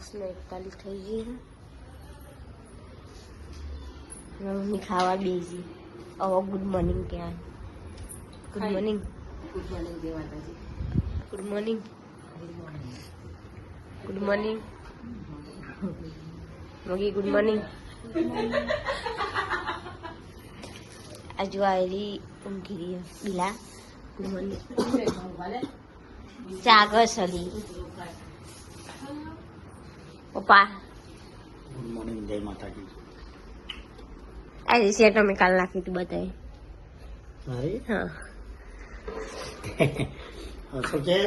8:41 થઈ ગઈ. મમ્મી ખાવા બેસી. હવે ગુડ મોર્નિંગ ક્યાં? Good morning. ગુડ મોર્નિંગ જય માતાજી. Good morning. Good morning. મગી ગુડ મોર્નિંગ. આજુ આવેલી ઊંઘી બિલા. Good morning. જાગર સલી પપ્પા. ગુડ મોર્નિંગ જય માતાજી. આજે સેટ અમે કાલ નાખી હતી બતાવી. મારી હા શું છે?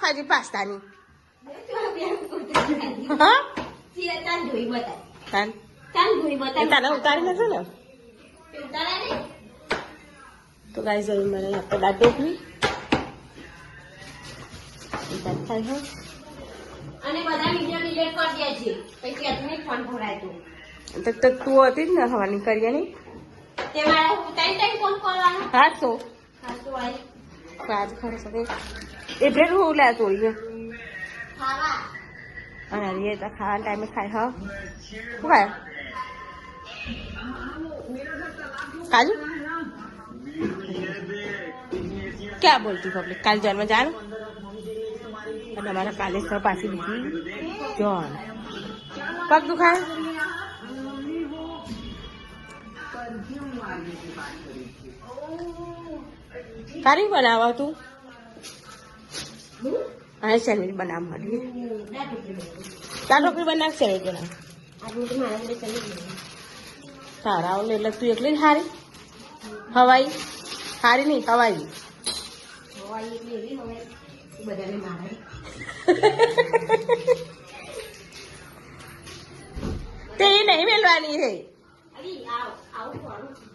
ખાજી પાસ્તાની હા તને ઉતારી નથી ને તો ગાઈસ હવે મને આપણે દાળ ઢોકળી થાય હો અને બધા વિડિયો ડિલીટ કરી દેજે પછી અતને ફોન ભરાય તો તું હતી જ ને હવાની કરીએ નહીં તે મારા હું ટાઈમ ફોન કરવાનો હા તો આઈ આજ ખરે સકે એ બ્રેડ હું લે તોડીએ ખાવા અને ये तो खाने टाइम में खाए हाँ શું ખાય કાજુ क्या बोलती पब्लिक काल जॉन में जान और हमारा काले पासी बीती जॉन પગ દુખાય તારી બનાવવા તું હા સેન્ડવિચ બનાવવા માંડી તાર ટોકરી બનાવ સેન્ડવિચ બનાવ તારા ઓલે એટલે તું એકલી જ હારી હવાઈ હારી નહીં હવાઈ બધાને મારે તે નહીં મેળવાની છે આવું